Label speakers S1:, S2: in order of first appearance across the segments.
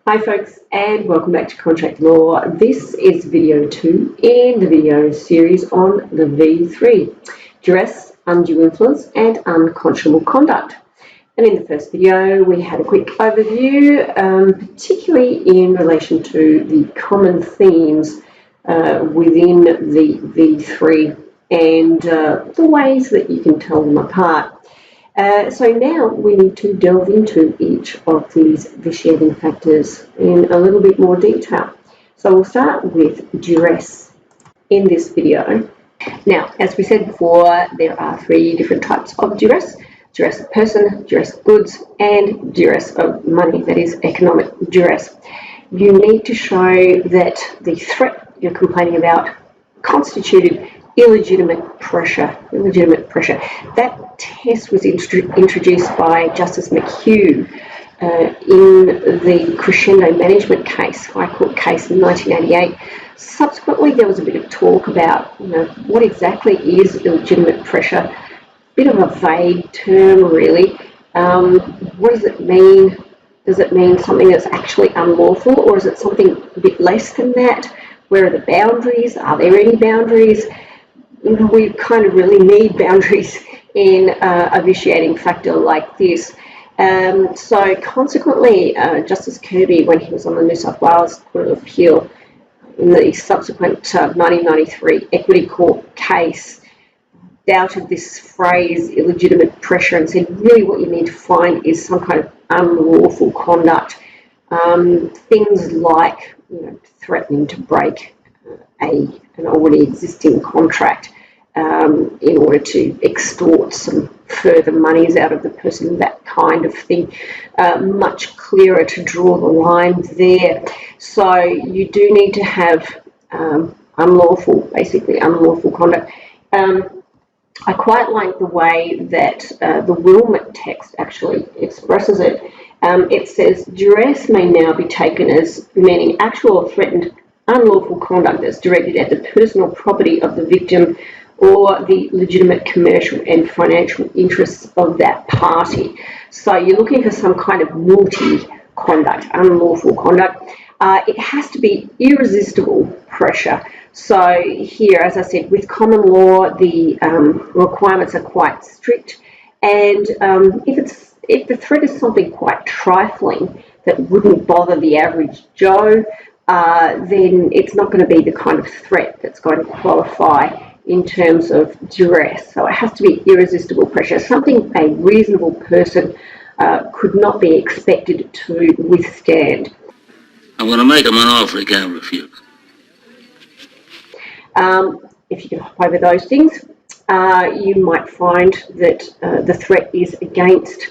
S1: Hi folks, and welcome back to Contract Law. This is video 2 in the video series on the V3, duress, undue influence and unconscionable conduct. And in the first video we had a quick overview, particularly in relation to the common themes within the V3 and the ways that you can tell them apart. So now we need to delve into each of these vitiating factors in a little bit more detail. So we'll start with duress in this video. Now, as we said before, there are 3 different types of duress: duress of person, duress of goods, and duress of money, that is economic duress. You need to show that the threat you're complaining about constituted illegitimate pressure. That test was introduced by Justice McHugh in the Crescendo Management case, High Court case in 1988. Subsequently, there was a bit of talk about, what exactly is illegitimate pressure. Bit of a vague term, really. What does it mean? Does it mean something that's actually unlawful, or is it something a bit less than that? Where are the boundaries? Are there any boundaries? We kind of really need boundaries in a vitiating factor like this. So consequently, Justice Kirby, when he was on the New South Wales Court of Appeal in the subsequent 1993 Equity Court case, doubted this phrase illegitimate pressure and said really what you need to find is some kind of unlawful conduct. Things like threatening to break an already existing contract in order to extort some further monies out of the person, that kind of thing. Much clearer to draw the line there. So you do need to have unlawful conduct. I quite like the way that the Wilmot text actually expresses it. It says, duress may now be taken as meaning actual or threatened unlawful conduct that's directed at the personal property of the victim or the legitimate commercial and financial interests of that party. So you're looking for some kind of naughty conduct, unlawful conduct. It has to be irresistible pressure. So here, as I said, with common law, the requirements are quite strict, and if the threat is something quite trifling that wouldn't bother the average Joe, then it's not going to be the kind of threat that's going to qualify in terms of duress. So it has to be irresistible pressure, something a reasonable person could not be expected to withstand.
S2: I'm going to make him an offer he can't refuse.
S1: If you can hop over those things, you might find that the threat is against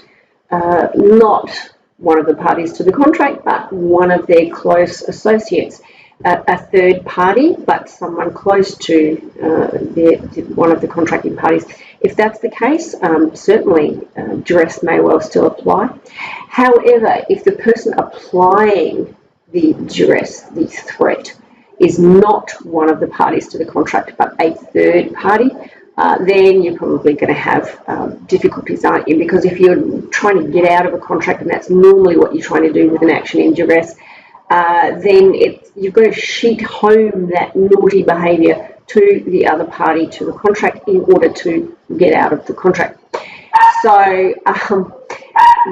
S1: not one of the parties to the contract, but one of their close associates, a third party, but someone close to one of the contracting parties. If that's the case, certainly duress may well still apply. However, if the person applying the duress, the threat, is not one of the parties to the contract, but a third party, then you're probably going to have difficulties, aren't you? Because if you're trying to get out of a contract, and that's normally what you're trying to do with an action in duress, then you've got to sheet home that naughty behaviour to the other party to the contract in order to get out of the contract. So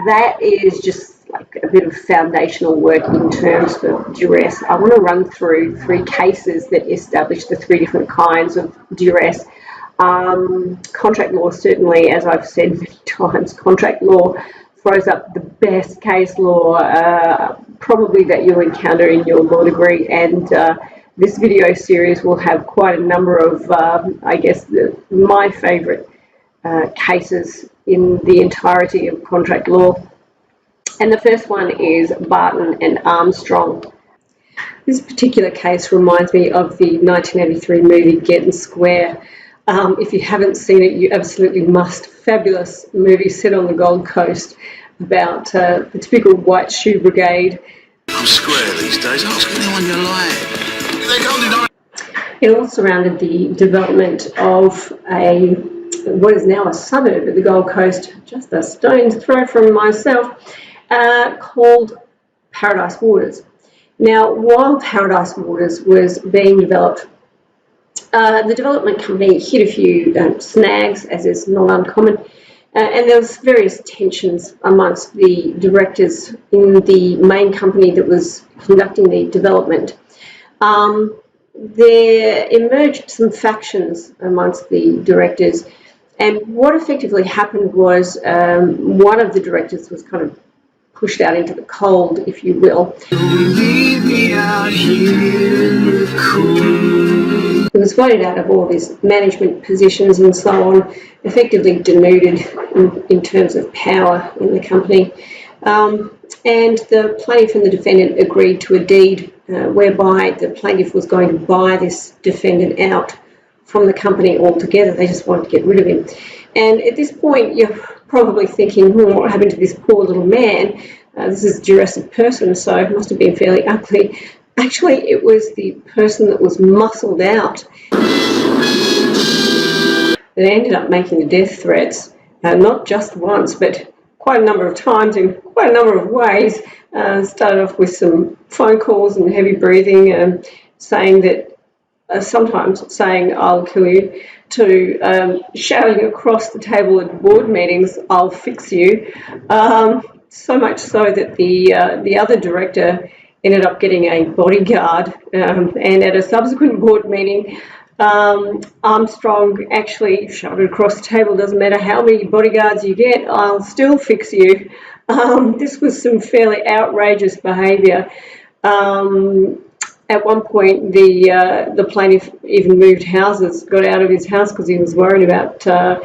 S1: that is just like a bit of foundational work in terms of duress. I want to run through 3 cases that establish the 3 different kinds of duress. Contract law, certainly, as I've said many times, contract law throws up the best case law probably that you'll encounter in your law degree, and this video series will have quite a number of, I guess, my favourite cases in the entirety of contract law. And the first one is Barton and Armstrong. This particular case reminds me of the 1983 movie Getting Square. If you haven't seen it, you absolutely must. Fabulous movie set on the Gold Coast about the typical white shoe brigade.
S2: I'm square these days. Ask anyone you like.
S1: It all surrounded the development of what is now a suburb of the Gold Coast, just a stone's throw from myself, called Paradise Waters. Now, while Paradise Waters was being developed, the development company hit a few snags, as is not uncommon, and there was various tensions amongst the directors in the main company that was conducting the development. There emerged some factions amongst the directors, and what effectively happened was one of the directors was kind of pushed out into the cold, if you will.
S2: Leave me out here in the cold.
S1: He was voted out of all of his management positions and so on, effectively denuded in terms of power in the company. And the plaintiff and the defendant agreed to a deed whereby the plaintiff was going to buy this defendant out from the company altogether. They just wanted to get rid of him. And at this point, you're probably thinking, what happened to this poor little man? This is Duress of person, so it must have been fairly ugly. Actually, it was the person that was muscled out that ended up making the death threats, not just once, but quite a number of times in quite a number of ways. Started off with some phone calls and heavy breathing, saying that, sometimes saying, "I'll kill you," to shouting across the table at board meetings, "I'll fix you." So much so that the other director ended up getting a bodyguard, and at a subsequent board meeting, Armstrong actually shouted across the table, "Doesn't matter how many bodyguards you get, I'll still fix you." This was some fairly outrageous behaviour. At one point, the plaintiff even moved houses, got out of his house because he was worried about the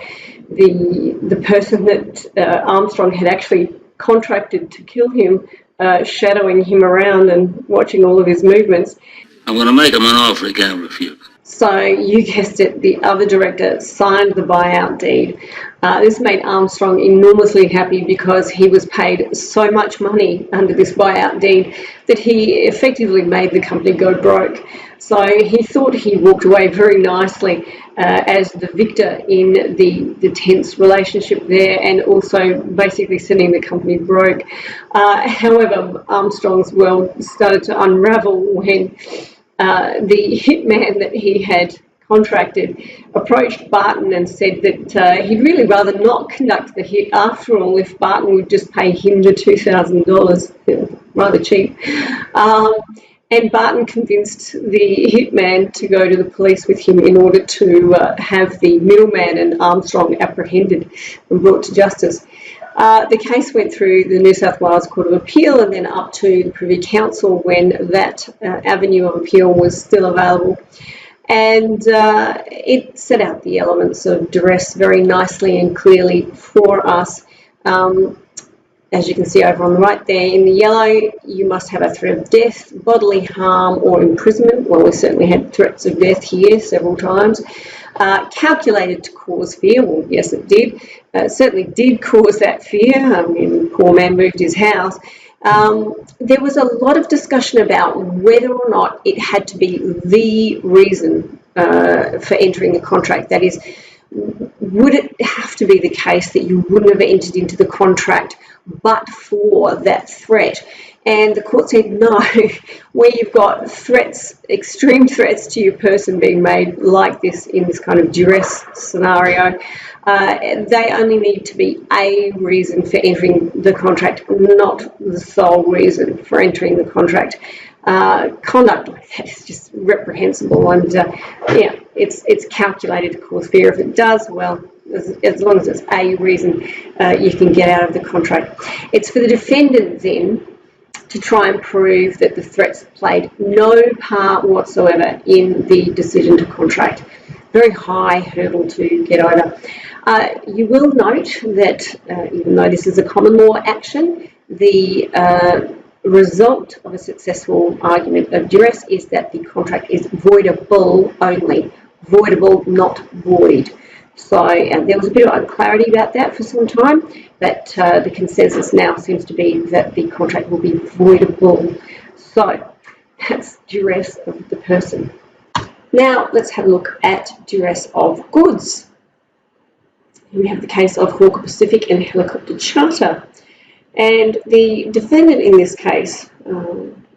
S1: person that Armstrong had actually contracted to kill him, shadowing him around and watching all of his movements.
S2: I'm going to make him an offer he can't refuse.
S1: So you guessed it, the other director signed the buyout deed. This made Armstrong enormously happy because he was paid so much money under this buyout deed that he effectively made the company go broke. So he thought he walked away very nicely as the victor in the tense relationship there, and also basically sending the company broke. However, Armstrong's world started to unravel when the hitman that he had contracted approached Barton and said that he'd really rather not conduct the hit after all if Barton would just pay him the $2,000, rather cheap. And Barton convinced the hitman to go to the police with him in order to have the middleman and Armstrong apprehended and brought to justice. The case went through the New South Wales Court of Appeal and then up to the Privy Council when that avenue of appeal was still available. And it set out the elements of duress very nicely and clearly for us. As you can see over on the right there in the yellow, you must have a threat of death, bodily harm or imprisonment. Well, we certainly had threats of death here several times. Calculated to cause fear. Well, yes, it did. It certainly did cause that fear. I mean, the poor man moved his house. There was a lot of discussion about whether or not it had to be the reason for entering the contract. That is, would it have to be the case that you wouldn't have entered into the contract but for that threat? And the court said no, where you've got threats, extreme threats to your person being made like this in this kind of duress scenario, they only need to be a reason for entering the contract, not the sole reason for entering the contract. Conduct like that is just reprehensible, and yeah, it's calculated to cause fear. If it does, well, as long as it's a reason, you can get out of the contract. It's for the defendant then to try and prove that the threats played no part whatsoever in the decision to contract. Very high hurdle to get over. You will note that even though this is a common law action, the result of a successful argument of duress is that the contract is voidable only. Voidable, not void. So there was a bit of unclarity about that for some time, but the consensus now seems to be that the contract will be voidable. So that's duress of the person. Now let's have a look at duress of goods. Here we have the case of Hawker Pacific and Helicopter Charter. And the defendant in this case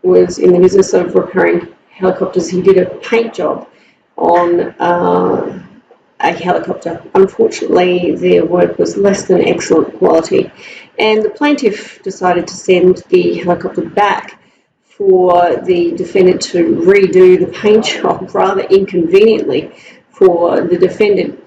S1: was in the business of repairing helicopters. He did a paint job on a helicopter. Unfortunately, their work was less than excellent quality, and the plaintiff decided to send the helicopter back for the defendant to redo the paint job, rather inconveniently for the defendant.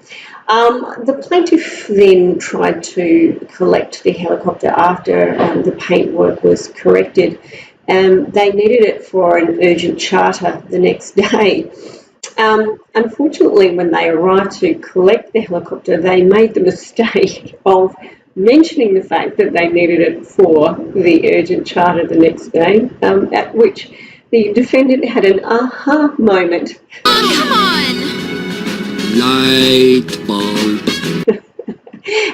S1: The plaintiff then tried to collect the helicopter after the paint work was corrected. They needed it for an urgent charter the next day. Unfortunately, when they arrived to collect the helicopter, they made the mistake of mentioning the fact that they needed it for the urgent charter the next day, at which the defendant had an aha moment.
S3: Oh, come on!
S2: Light bulb.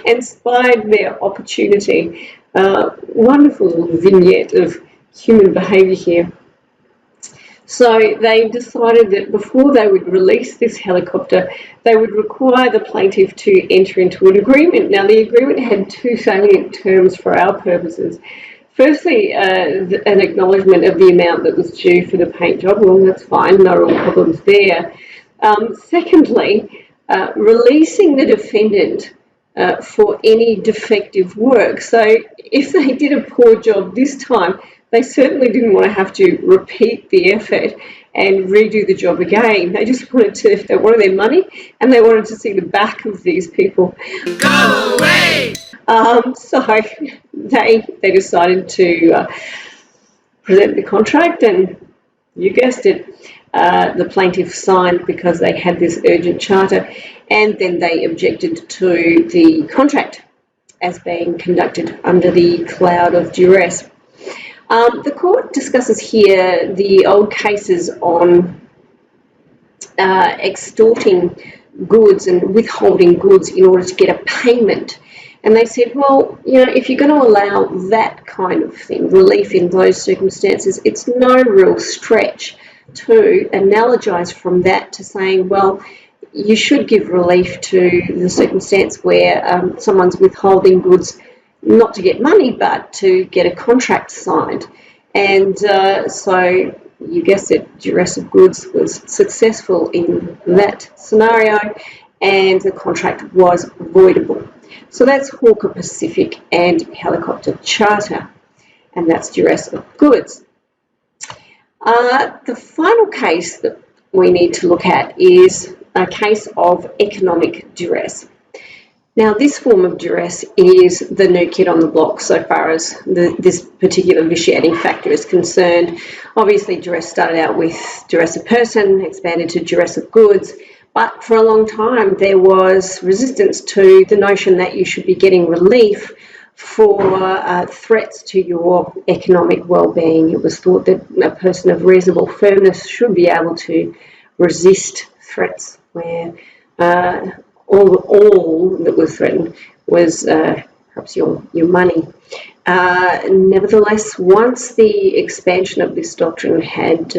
S1: And spied their opportunity. Wonderful little vignette of human behaviour here. So they decided that before they would release this helicopter, they would require the plaintiff to enter into an agreement. Now, the agreement had two salient terms for our purposes. Firstly, an acknowledgement of the amount that was due for the paint job. Well, that's fine, no real problems there. Secondly, releasing the defendant for any defective work. So if they did a poor job this time, they certainly didn't want to have to repeat the effort and redo the job again. They just wanted to, they wanted their money, and they wanted to see the back of these people.
S3: Go away!
S1: So they decided to present the contract, and you guessed it, the plaintiff signed because they had this urgent charter, and then they objected to the contract as being conducted under the cloud of duress. The court discusses here the old cases on extorting goods and withholding goods in order to get a payment. And they said, well, you know, if you're going to allow that kind of thing, relief in those circumstances, it's no real stretch to analogize from that to saying, well, you should give relief to the circumstance where someone's withholding goods not to get money, but to get a contract signed. And so, you guessed it, Duress of Goods was successful in that scenario, and the contract was voidable. So that's Hawker Pacific and Helicopter Charter, and that's Duress of Goods. The final case that we need to look at is a case of economic duress. Now, this form of duress is the new kid on the block so far as this particular vitiating factor is concerned. Obviously, duress started out with duress of person, expanded to duress of goods, but for a long time there was resistance to the notion that you should be getting relief for threats to your economic well-being. It was thought that a person of reasonable firmness should be able to resist threats where all that was threatened was perhaps your money. Nevertheless, once the expansion of this doctrine had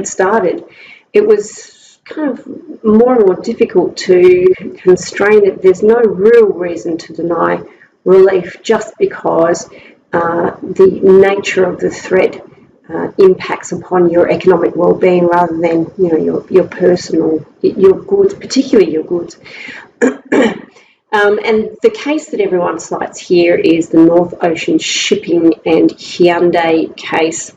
S1: started, it was kind of more and more difficult to constrain it. There's no real reason to deny relief just because the nature of the threat impacts upon your economic well-being rather than, you know, your personal, your goods, particularly your goods. And the case that everyone cites here is the North Ocean Shipping and Hyundai case.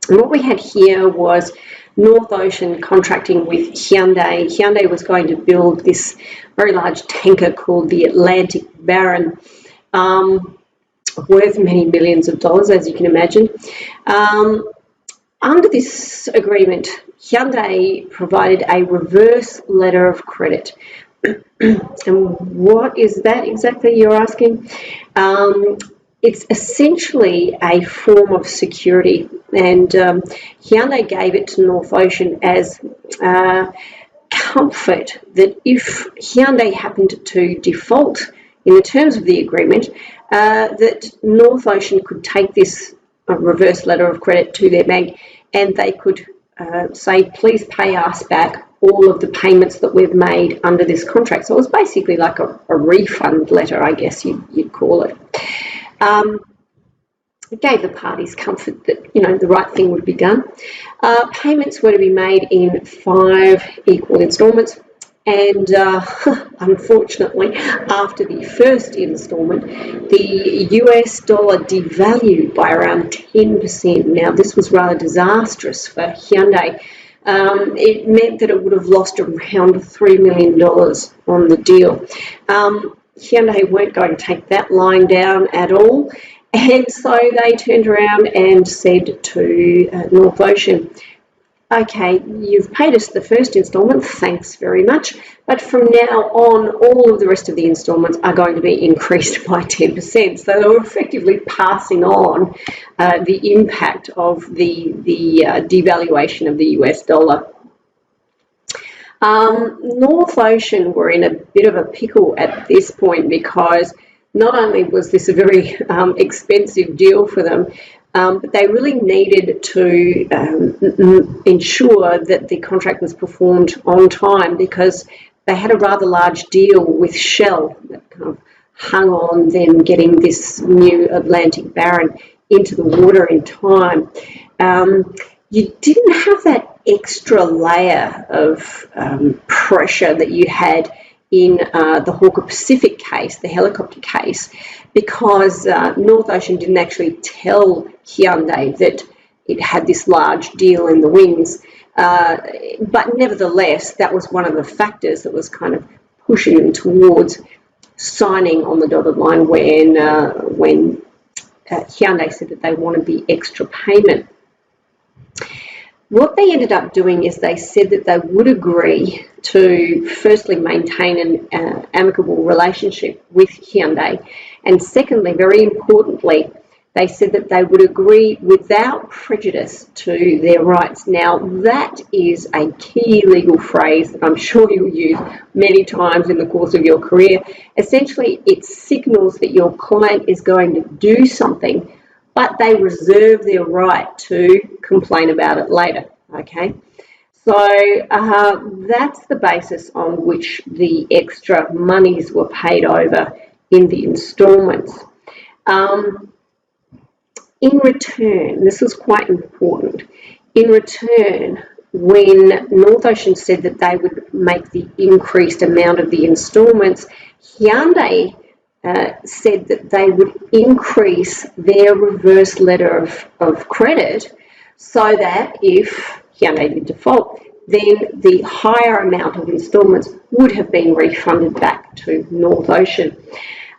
S1: And what we had here was North Ocean contracting with Hyundai. Hyundai was going to build this very large tanker called the Atlantic Baron, worth many millions of dollars, as you can imagine. Under this agreement, Hyundai provided a reverse letter of credit. And what is that exactly, you're asking? It's essentially a form of security, and Hyundai gave it to North Ocean as comfort that if Hyundai happened to default in the terms of the agreement, that North Ocean could take this reverse letter of credit to their bank, and they could say, please pay us back all of the payments that we've made under this contract. So it was basically like a refund letter, I guess you'd call it. It gave the parties comfort that, you know, the right thing would be done. Payments were to be made in 5 equal instalments. And unfortunately, after the first instalment, the US dollar devalued by around 10%. Now, this was rather disastrous for Hyundai. It meant that it would have lost around $3 million on the deal. Hyundai weren't going to take that lying down at all. And so they turned around and said to North Ocean, okay, you've paid us the first instalment, thanks very much, but from now on, all of the rest of the instalments are going to be increased by 10%. So they were effectively passing on the impact of the devaluation of the US dollar. North Ocean were in a bit of a pickle at this point because not only was this a very expensive deal for them, but they really needed to ensure that the contract was performed on time because they had a rather large deal with Shell that kind of hung on them getting this new Atlantic Baron into the water in time. You didn't have that extra layer of pressure that you had in the Hawker Pacific case, the helicopter case, because North Ocean didn't actually tell Hyundai that it had this large deal in the wings. But nevertheless, that was one of the factors that was kind of pushing them towards signing on the dotted line when Hyundai said that they wanted the extra payment. What they ended up doing is they said that they would agree to firstly maintain an amicable relationship with Hyundai, and secondly, very importantly, they said that they would agree without prejudice to their rights. Now, that is a key legal phrase that I'm sure you'll use many times in the course of your career. Essentially, it signals that your client is going to do something, but they reserve their right to complain about it later, okay? So that's the basis on which the extra monies were paid over in the instalments. In return, this was quite important, in return, when North Ocean said that they would make the increased amount of the instalments, Hyundai said that they would increase their reverse letter of credit so that if Hyundai did default, then the higher amount of instalments would have been refunded back to North Ocean.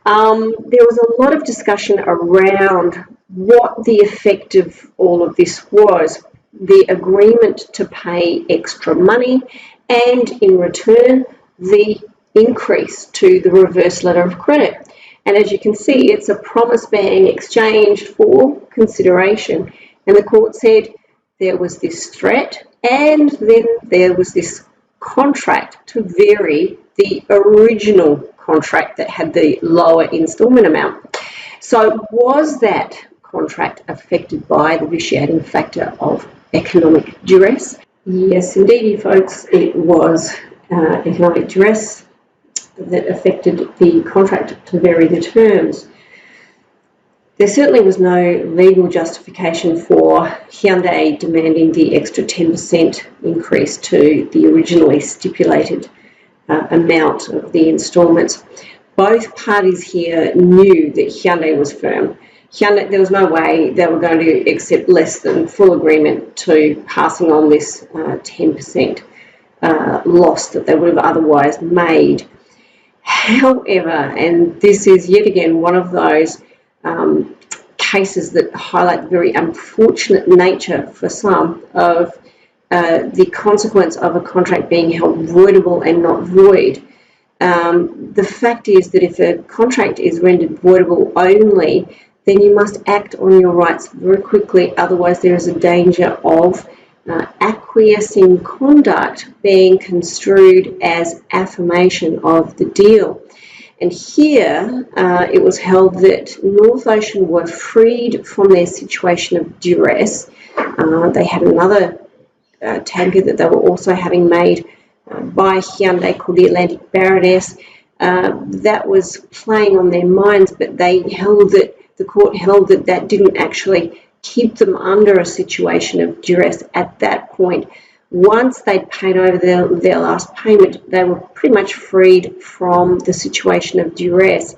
S1: There was a lot of discussion around what the effect of all of this was, the agreement to pay extra money and in return the increase to the reverse letter of credit. And as you can see, it's a promise being exchanged for consideration. And the court said there was this threat and then there was this contract to vary the original contract that had the lower instalment amount. So was that contract affected by the vitiating factor of economic duress? Yes, indeed, folks, it was economic duress that affected the contract to vary the terms. There certainly was no legal justification for Hyundai demanding the extra 10% increase to the originally stipulated amount of the instalments. Both parties here knew that Hyundai was firm. There was no way they were going to accept less than full agreement to passing on this 10% loss that they would have otherwise made. However, and this is yet again one of those cases that highlight the very unfortunate nature for some of the consequence of a contract being held voidable and not void. The fact is that if a contract is rendered voidable only, then you must act on your rights very quickly, otherwise there is a danger of acquiescing conduct being construed as affirmation of the deal. And here it was held that North Ocean were freed from their situation of duress. They had another tanker that they were also having made by Hyundai called the Atlantic Baroness. That was playing on their minds, but they held that, the court held that that didn't actually keep them under a situation of duress at that point. Once they'd paid over their last payment, they were pretty much freed from the situation of duress.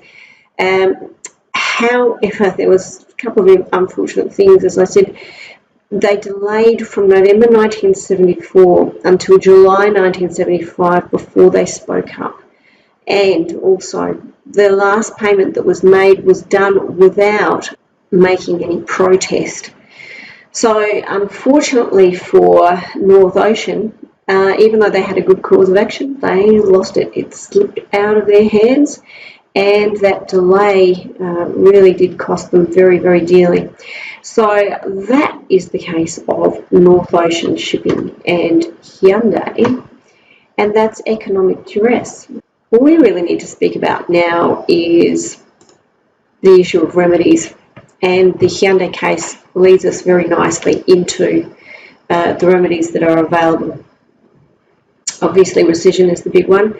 S1: However, there was a couple of unfortunate things. As I said, they delayed from November 1974 until July 1975 before they spoke up. And also, the last payment that was made was done without making any protest. So, unfortunately for North Ocean, even though they had a good cause of action, they lost it. It slipped out of their hands, and that delay really did cost them very, very dearly. So that is the case of North Ocean Shipping and Hyundai, and that's economic duress. What we really need to speak about now is the issue of remedies, and the Hyundai case leads us very nicely into the remedies that are available. Obviously, rescission is the big one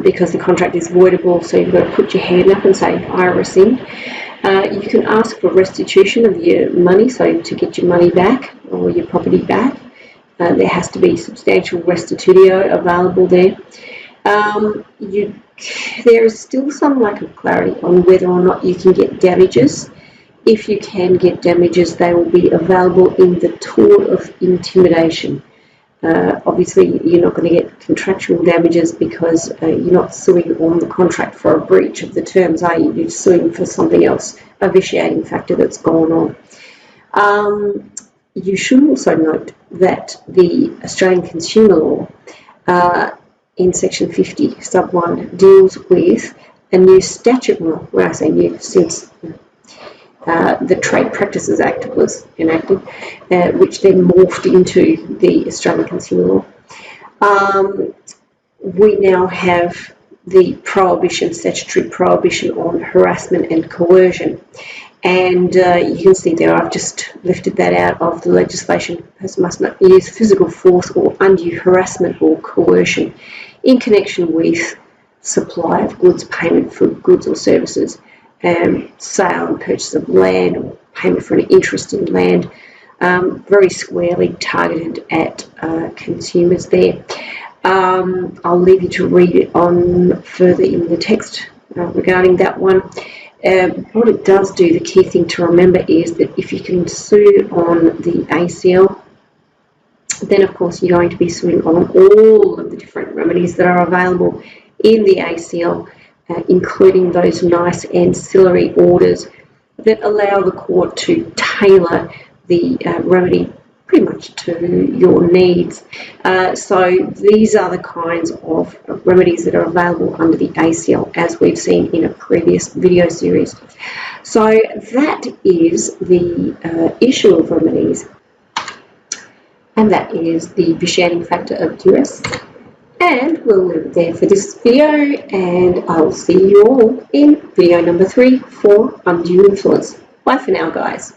S1: because the contract is voidable, so you've got to put your hand up and say, I rescind. You can ask for restitution of your money, so to get your money back or your property back. There has to be substantial restitutio available there. There is still some lack of clarity on whether or not you can get damages. If you can get damages, they will be available in the tort of intimidation. Obviously, you're not going to get contractual damages because you're not suing on the contract for a breach of the terms, are you? You're suing for something else, a vitiating factor that's gone on. You should also note that the Australian Consumer Law in section 50 sub 1 deals with a new statute, well, when I say new, since the Trade Practices Act was enacted, which then morphed into the Australian Consumer Law. We now have the prohibition, statutory prohibition on harassment and coercion. And you can see there, I've just lifted that out of the legislation. Person must not use physical force or undue harassment or coercion in connection with supply of goods, payment for goods or services, sale and purchase of land, or payment for an interest in land, very squarely targeted at consumers there. I'll leave you to read it on further in the text regarding that one. What it does do, the key thing to remember is that if you can sue on the ACL, then of course you're going to be suing on all of the different remedies that are available in the ACL, including those nice ancillary orders that allow the court to tailor the remedy pretty much to your needs. So these are the kinds of remedies that are available under the ACL, as we've seen in a previous video series. So that is the issue of remedies, and that is the vitiating factor of duress. And we'll leave it there for this video, and I'll see you all in video number 3 for undue influence. Bye for now, guys.